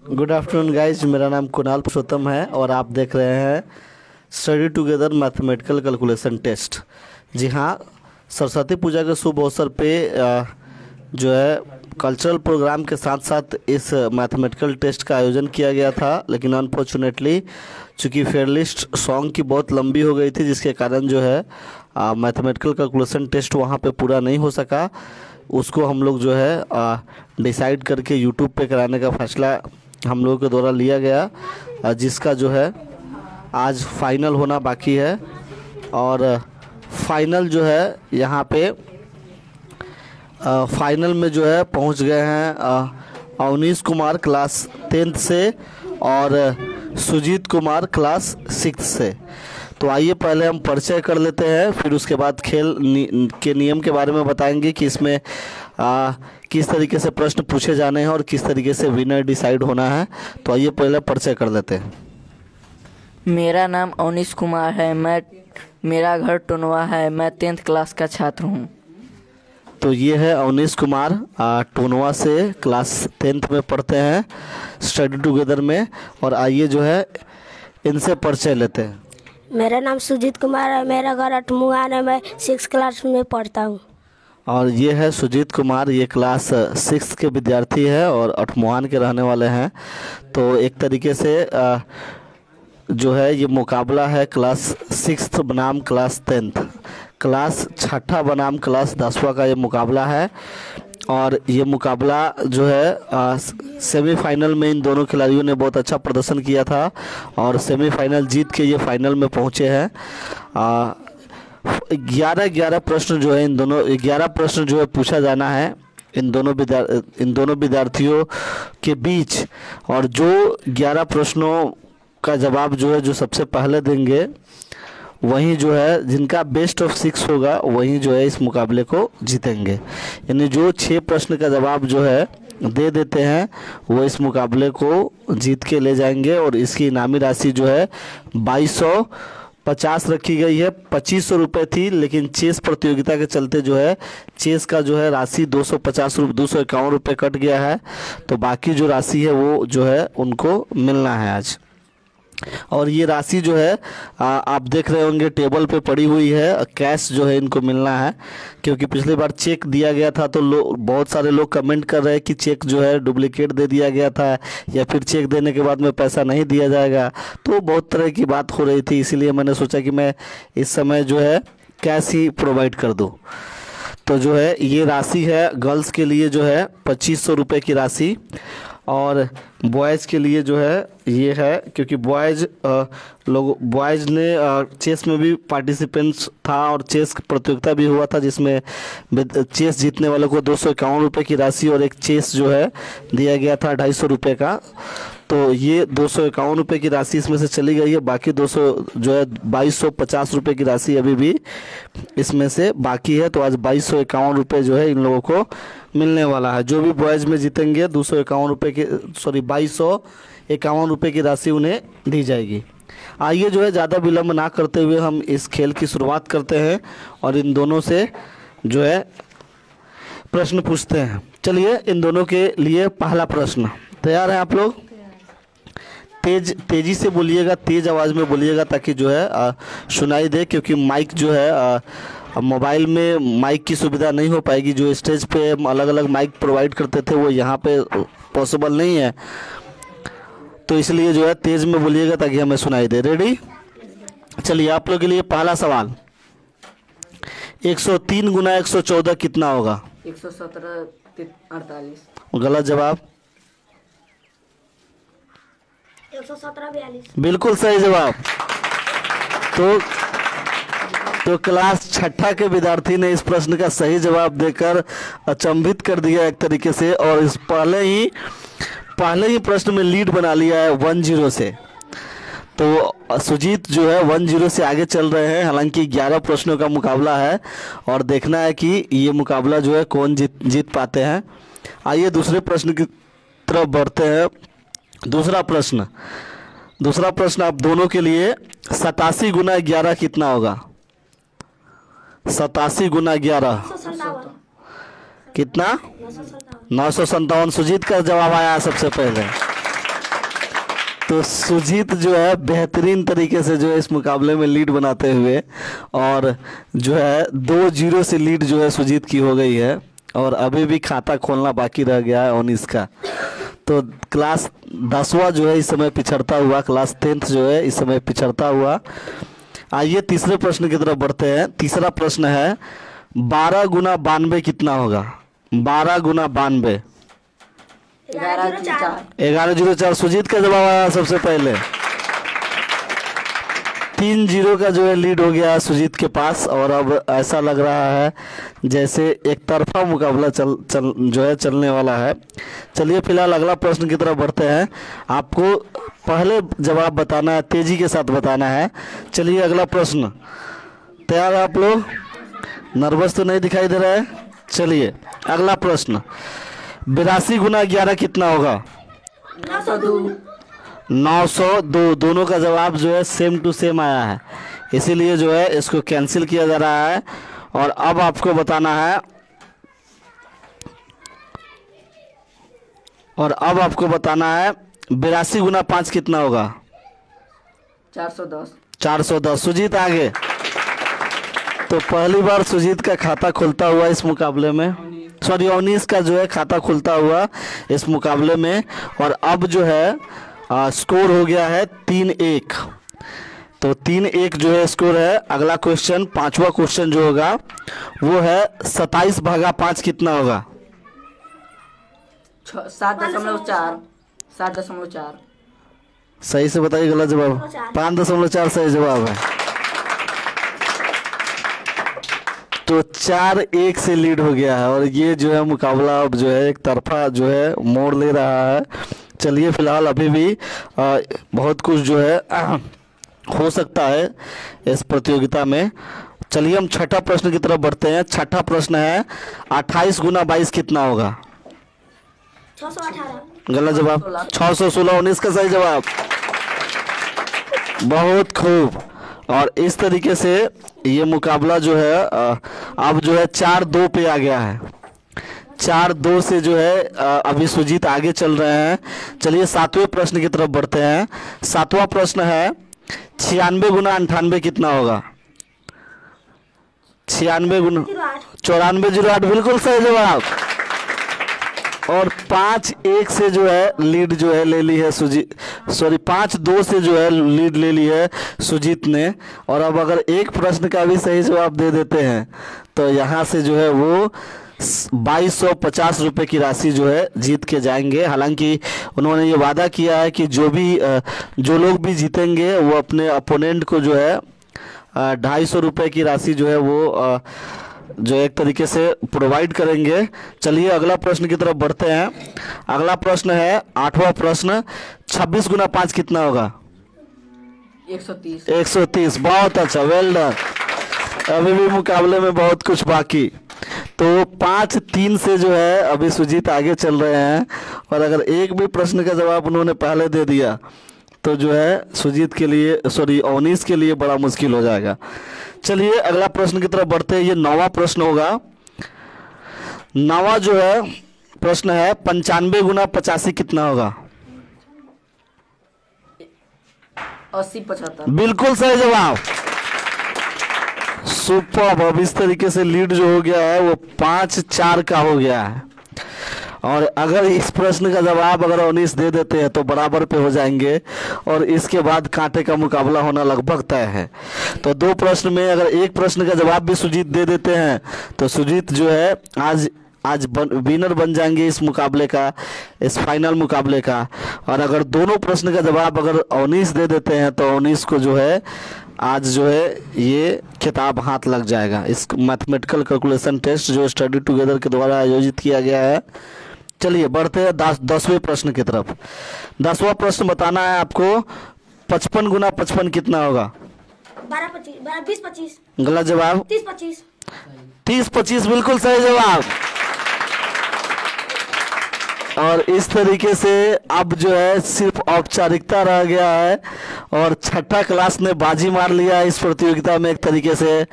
Good afternoon guys, मेरा नाम कुणाल पुरुषोत्तम है और आप देख रहे हैं study together mathematical calculation test. जी हाँ, सरस्वती पूजा के शुभ अवसर पे जो है कल्चरल प्रोग्राम के साथ साथ इस मैथमेटिकल टेस्ट का आयोजन किया गया था, लेकिन अनफॉर्चुनेटली चूँकि फेयर लिस्ट सॉन्ग की बहुत लंबी हो गई थी, जिसके कारण जो है मैथमेटिकल कैलकुलेशन टेस्ट वहाँ पे पूरा नहीं हो सका। उसको हम लोग जो है डिसाइड करके यूट्यूब पे कराने का फैसला हम लोगों के द्वारा लिया गया, जिसका जो है आज फाइनल होना बाकी है। और फाइनल जो है यहाँ पे फाइनल में जो है पहुँच गए हैं अवनीश कुमार क्लास 10th से और सुजीत कुमार क्लास 6th से। तो आइए पहले हम परिचय कर लेते हैं, फिर उसके बाद खेल के नियम के बारे में बताएंगे कि इसमें किस तरीके से प्रश्न पूछे जाने हैं और किस तरीके से विनर डिसाइड होना है। तो आइए पहले परिचय कर लेते हैं। मेरा नाम अवनीश कुमार है। मेरा घर टोनवा है। मैं 10th क्लास का छात्र हूँ। तो ये है अवनीश कुमार, टोनवा से क्लास 10th में पढ़ते हैं स्टडी टुगेदर में। और आइए जो है इनसे परिचय लेते हैं। मेरा नाम सुजीत कुमार है। मेरा घर अठमुआन है। मैं 6th क्लास में पढ़ता हूँ। और ये है सुजीत कुमार, ये क्लास 6 के विद्यार्थी है और अठमुआन के रहने वाले हैं। तो एक तरीके से जो है ये मुकाबला है क्लास 6 बनाम क्लास 10th, क्लास 6ठा बनाम क्लास 10वां का ये मुकाबला है। और ये मुकाबला जो है सेमीफाइनल में इन दोनों खिलाड़ियों ने बहुत अच्छा प्रदर्शन किया था और सेमीफाइनल जीत के ये फाइनल में पहुंचे हैं। 11 प्रश्न जो है इन दोनों 11 प्रश्न जो है पूछा जाना है इन दोनों विद्यार्थियों के बीच। और जो 11 प्रश्नों का जवाब जो है जो सबसे पहले देंगे वहीं जो है जिनका बेस्ट ऑफ 6 होगा वहीं जो है इस मुकाबले को जीतेंगे। यानी जो 6 प्रश्न का जवाब जो है दे देते हैं वो इस मुकाबले को जीत के ले जाएंगे। और इसकी इनामी राशि जो है 2250 रखी गई है। 2500 रुपये थी, लेकिन चेस प्रतियोगिता के चलते जो है चेस का जो है राशि 251 रुपये कट गया है। तो बाकी जो राशि है वो जो है उनको मिलना है आज। और ये राशि जो है आप देख रहे होंगे टेबल पे पड़ी हुई है। कैश जो है इनको मिलना है, क्योंकि पिछली बार चेक दिया गया था तो बहुत सारे लोग कमेंट कर रहे हैं कि चेक जो है डुप्लीकेट दे दिया गया था या फिर चेक देने के बाद में पैसा नहीं दिया जाएगा। तो बहुत तरह की बात हो रही थी, इसीलिए मैंने सोचा कि मैं इस समय जो है कैश ही प्रोवाइड कर दूँ। तो जो है ये राशि है गर्ल्स के लिए जो है 2500 रुपये की राशि, और बॉयज़ के लिए जो है ये है, क्योंकि बॉयज़ ने चेस में भी पार्टिसिपेंट्स था और चेस प्रतियोगिता भी हुआ था, जिसमें चेस जीतने वालों को 251 रुपये की राशि और एक चेस जो है दिया गया था 250 रुपये का। तो ये 251 रुपये की राशि इसमें से चली गई है। बाकी 200 जो है 2250 रुपये की राशि अभी भी इसमें से बाकी है। तो आज 2251 रुपये जो है इन लोगों को मिलने वाला है। जो भी बॉयज़ में जीतेंगे 251 रुपये की 2251 रुपये की राशि उन्हें दी जाएगी। आइए जो है ज़्यादा विलम्ब ना करते हुए हम इस खेल की शुरुआत करते हैं और इन दोनों से जो है प्रश्न पूछते हैं। चलिए इन दोनों के लिए पहला प्रश्न, तैयार हैं आप लोग? तेज़ी से बोलिएगा, तेज़ आवाज़ में बोलिएगा ताकि जो है सुनाई दे, क्योंकि माइक जो है मोबाइल में माइक की सुविधा नहीं हो पाएगी। जो स्टेज पे अलग अलग माइक प्रोवाइड करते थे वो यहाँ पे पॉसिबल नहीं है, तो इसलिए जो है तेज़ में बोलिएगा ताकि हमें सुनाई दे। रेडी? चलिए आप लोग के लिए पहला सवाल, 103 गुना 114 कितना होगा? 117 48। गलत जवाब। 117 42। बिल्कुल सही जवाब। तो क्लास 6ठा के विद्यार्थी ने इस प्रश्न का सही जवाब देकर अचंभित कर दिया एक तरीके से, और इस पहले ही प्रश्न में लीड बना लिया है 1-0 से। तो सुजीत जो है 1-0 से आगे चल रहे हैं। हालांकि 11 प्रश्नों का मुकाबला है और देखना है कि ये मुकाबला जो है कौन जीत पाते हैं। आइए दूसरे प्रश्न की तरफ बढ़ते हैं। दूसरा प्रश्न आप दोनों के लिए 87 गुना 11 कितना होगा? 87 गुना 11 कितना? 957। सुजीत का जवाब आया सबसे पहले। तो सुजीत जो है बेहतरीन तरीके से जो है इस मुकाबले में लीड बनाते हुए, और जो है 2-0 से लीड जो है सुजीत की हो गई है, और अभी भी खाता खोलना बाकी रह गया है 19 का। तो क्लास 10वां जो है इस समय पिछड़ता हुआ, क्लास 10th जो है इस समय पिछड़ता हुआ। आइए तीसरे प्रश्न की तरफ बढ़ते हैं। तीसरा प्रश्न है 12 गुना 92 कितना होगा? 12 गुना 92 1104। सुजीत का जवाब आया सबसे पहले। 3-0 का जो है लीड हो गया सुजीत के पास, और अब ऐसा लग रहा है जैसे एक तरफा मुकाबला चलने वाला है। चलिए फिलहाल अगला प्रश्न की तरफ बढ़ते हैं। आपको पहले जवाब बताना है, तेजी के साथ बताना है। चलिए अगला प्रश्न, तैयार है आप लोग? नर्वस तो नहीं दिखाई दे रहा है? चलिए अगला प्रश्न, 82 गुना 11 कितना होगा? 902। दोनों का जवाब जो है सेम टू सेम आया है, इसीलिए जो है इसको कैंसिल किया जा रहा है। और अब आपको बताना है, 82 गुना 5 कितना होगा? 410। 410। सुजीत आगे। तो पहली बार सुजीत का खाता खुलता हुआ इस मुकाबले में, सॉरी 19 का जो है खाता खुलता हुआ इस मुकाबले में। और अब जो है स्कोर हो गया है 3-1। तो 3-1 जो है स्कोर है। अगला क्वेश्चन, 5वां क्वेश्चन जो होगा वो है 27/5 कितना होगा? 7.4। 7.4। सही से बताइए, गलत जवाब। 5.4 सही जवाब है। तो 4-1 से लीड हो गया है, और ये जो है मुकाबला अब जो है एक तरफा जो है मोड़ ले रहा है। चलिए फिलहाल अभी भी बहुत कुछ जो है हो सकता है इस प्रतियोगिता में। चलिए हम छठा प्रश्न की तरफ बढ़ते हैं। छठा प्रश्न है 28 गुना 22 कितना होगा? 618। गलत जवाब। 616। 19 का सही जवाब। बहुत खूब। और इस तरीके से ये मुकाबला जो है अब जो है 4-2 पे आ गया है। 4-2 से जो है अभी सुजीत आगे चल रहे हैं। चलिए 7वें प्रश्न की तरफ बढ़ते हैं। 7वां प्रश्न है 96 गुना 98 कितना होगा? 96 गुना 9408। बिल्कुल सही जवाब। और 5-1 से जो है लीड जो है ले ली है सुजीत, सॉरी 5-2 से जो है लीड ले ली है सुजीत ने। और अब अगर एक प्रश्न का भी सही जवाब दे देते हैं तो यहाँ से जो है वो 2250 रुपये की राशि जो है जीत के जाएंगे। हालांकि उन्होंने ये वादा किया है कि जो लोग भी जीतेंगे वो अपने अपोनेंट को जो है 250 रुपये की राशि जो है वो जो एक तरीके से प्रोवाइड करेंगे। चलिए अगला प्रश्न की तरफ बढ़ते हैं। अगला प्रश्न है 8वां प्रश्न, 26 गुना 5 कितना होगा? 130। 130। बहुत अच्छा, वेल डन। अभी भी मुकाबले में बहुत कुछ बाकी। तो 5-3 से जो है अभी सुजीत आगे चल रहे हैं, और अगर एक भी प्रश्न का जवाब उन्होंने पहले दे दिया तो जो है सुजीत के लिए, सॉरी 19 के लिए बड़ा मुश्किल हो जाएगा। चलिए अगला प्रश्न की तरफ बढ़ते हैं। ये 9वां प्रश्न होगा। 9वां जो है प्रश्न है 95 गुना 85 कितना होगा? 80-75। बिल्कुल सही जवाब। सुपर। अब इस तरीके से लीड जो हो गया है वो 5-4 का हो गया है, और अगर इस प्रश्न का जवाब अगर 19 दे देते हैं तो बराबर पे हो जाएंगे, और इसके बाद कांटे का मुकाबला होना लगभग तय है। तो 2 प्रश्न में अगर एक प्रश्न का जवाब भी सुजीत दे देते हैं तो सुजीत जो है आज विनर बन जाएंगे इस मुकाबले का, इस फाइनल मुकाबले का। और अगर दोनों प्रश्न का जवाब अगर 19 दे देते हैं तो 19 को जो है आज जो है ये खिताब हाथ लग जाएगा। इस मैथमेटिकल कैलकुलेशन टेस्ट जो स्टडी टुगेदर के द्वारा आयोजित किया गया है। चलिए बढ़ते हैं 10वें प्रश्न की तरफ। 10वां प्रश्न बताना है आपको, 55 गुना 55 कितना होगा? 20-25। गलत जवाब। 30-25। 30-25 बिल्कुल सही जवाब। और इस तरीके से अब जो है सिर्फ औपचारिकता रह गया है, और छठा क्लास ने बाजी मार लिया है इस प्रतियोगिता में एक तरीके से।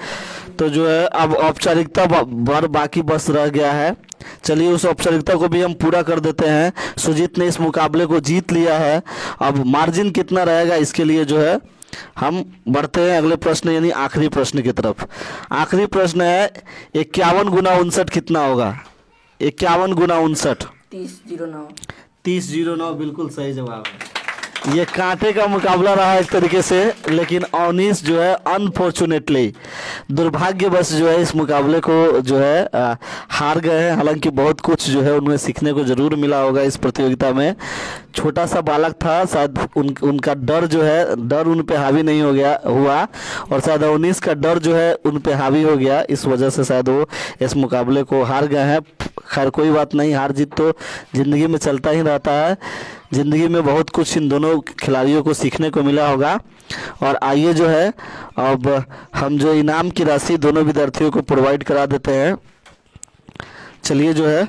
तो जो है अब औपचारिकता बाकी बस रह गया है। चलिए उस औपचारिकता को भी हम पूरा कर देते हैं। सुजीत ने इस मुकाबले को जीत लिया है। अब मार्जिन कितना रहेगा इसके लिए जो है हम बढ़ते हैं अगले प्रश्न यानी आखिरी प्रश्न की तरफ। आखिरी प्रश्न है 51 गुना 59 कितना होगा? 51 गुना 59 3009। 3009 बिल्कुल सही जवाब है। ये कांटे का मुकाबला रहा एक तरीके से, लेकिन अवनीश जो है अनफॉर्चुनेटली दुर्भाग्यवश जो है इस मुकाबले को जो है हार गए हैं। हालांकि बहुत कुछ जो है उन्हें सीखने को ज़रूर मिला होगा इस प्रतियोगिता में। छोटा सा बालक था, शायद उनका डर जो है डर उन पे हावी नहीं हो गया हुआ, और शायद अवनीश का डर जो है उन पे हावी हो गया, इस वजह से शायद वो इस मुकाबले को हार गए हैं। खैर कोई बात नहीं, हार जीत तो ज़िंदगी में चलता ही रहता है। ज़िंदगी में बहुत कुछ इन दोनों खिलाड़ियों को सीखने को मिला होगा। और आइए जो है अब हम जो इनाम की राशि दोनों विद्यार्थियों को प्रोवाइड करा देते हैं। चलिए जो है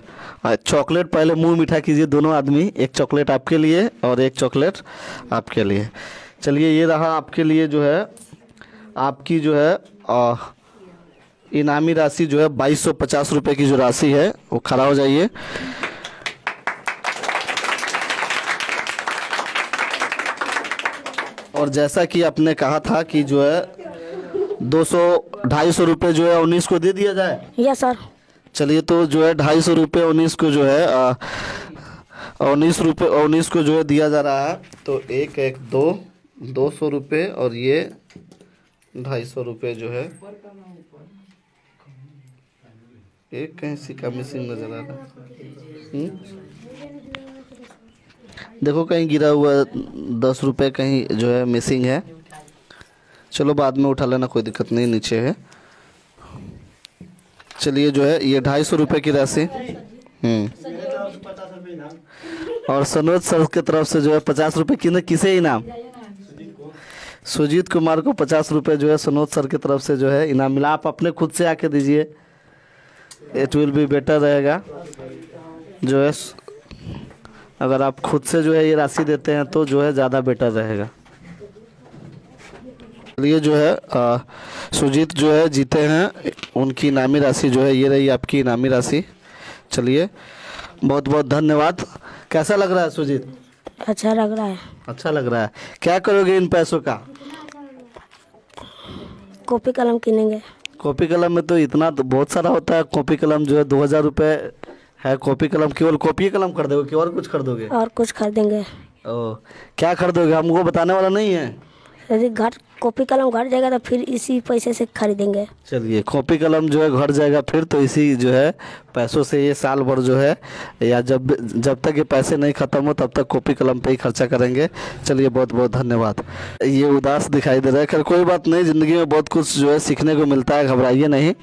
चॉकलेट पहले मुंह मीठा कीजिए दोनों आदमी। एक चॉकलेट आपके लिए और एक चॉकलेट आपके लिए। चलिए ये रहा आपके लिए जो है आपकी जो है इनामी राशि जो है 2250 रुपये की जो राशि है वो खड़ा हो जाइए। और जैसा कि आपने कहा था कि जो है 200-250 रुपये जो है 19 को दे दिया जाए। Yes sir. चलिए तो जो है 250 रुपये 19 को जो है 19 को जो है दिया जा रहा है। तो 200 रुपये और ये 250 रुपये जो है एक कहीं सिक्का मिसिंग नजर आ रहा है। देखो कहीं गिरा हुआ 10 रुपये कहीं जो है मिसिंग है। चलो बाद में उठा लेना, कोई दिक्कत नहीं, नीचे है। चलिए जो है ये 250 रुपये की राशि और सनोज सर की तरफ से जो है 50 रुपये किसे इनाम? सुजीत कुमार को 50 रुपये जो है सनोज सर की तरफ से जो है इनाम मिला। आप अपने खुद से आके दीजिए, इट विल बी बेटर रहेगा। जो है अगर आप खुद से जो है ये राशि देते हैं तो जो है ज़्यादा बेटर रहेगा। चलिए जो है सुजीत जो है जीते हैं, उनकी इनामी राशि जो है ये रही आपकी इनामी राशि। चलिए बहुत बहुत धन्यवाद। कैसा लग रहा है सुजीत? अच्छा लग रहा है। अच्छा लग रहा है। क्या करोगे इन पैसों का? कॉपी कलम किनेंगे। कॉपी कलम में तो इतना तो बहुत सारा होता है। कॉपी कलम जो है 2000 रुपये है। कॉपी कलम केवल कॉपी कलम खरीदोगे कि और कुछ खरीदोगे? और कुछ खरीदेंगे। ओ क्या खरीदोगे हमको बताने वाला नहीं है? यदि घर कॉपी कलम घर जाएगा तो फिर इसी पैसे से खरीदेंगे। चलिए कॉपी कलम जो है घर जाएगा फिर तो इसी जो है पैसों से ये साल भर जो है या जब तक ये पैसे नहीं ख़त्म हो तब तक कॉपी कलम पे ही खर्चा करेंगे। चलिए बहुत बहुत धन्यवाद। ये उदास दिखाई दे रहा है, खैर कोई बात नहीं, ज़िंदगी में बहुत कुछ जो है सीखने को मिलता है, घबराइए नहीं।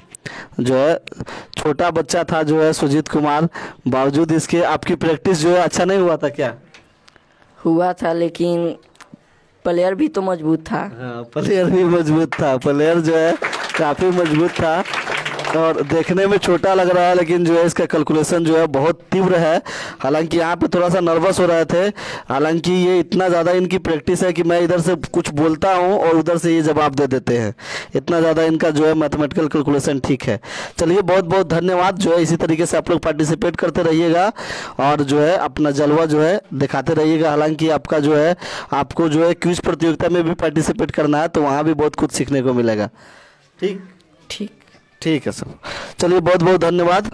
जो है छोटा बच्चा था जो है सुजीत कुमार, बावजूद इसके आपकी प्रैक्टिस जो है अच्छा नहीं हुआ था क्या? हुआ था, लेकिन प्लेयर भी तो मजबूत था। हाँ प्लेयर भी मजबूत था। प्लेयर जो है काफ़ी मजबूत था और देखने में छोटा लग रहा है, लेकिन जो है इसका कैलकुलेशन जो है बहुत तीव्र है। हालांकि यहाँ पे थोड़ा सा नर्वस हो रहे थे। हालांकि ये इतना ज़्यादा इनकी प्रैक्टिस है कि मैं इधर से कुछ बोलता हूँ और उधर से ये जवाब दे देते हैं। इतना ज़्यादा इनका जो है मैथमेटिकल कैलकुलेशन ठीक है। चलिए बहुत बहुत धन्यवाद। जो है इसी तरीके से आप लोग पार्टिसिपेट करते रहिएगा और जो है अपना जलवा जो है दिखाते रहिएगा। हालांकि आपका जो है आपको जो है क्विज प्रतियोगिता में भी पार्टिसिपेट करना है, तो वहाँ भी बहुत कुछ सीखने को मिलेगा। ठीक ठीक ठीक है सर। चलिए बहुत बहुत धन्यवाद।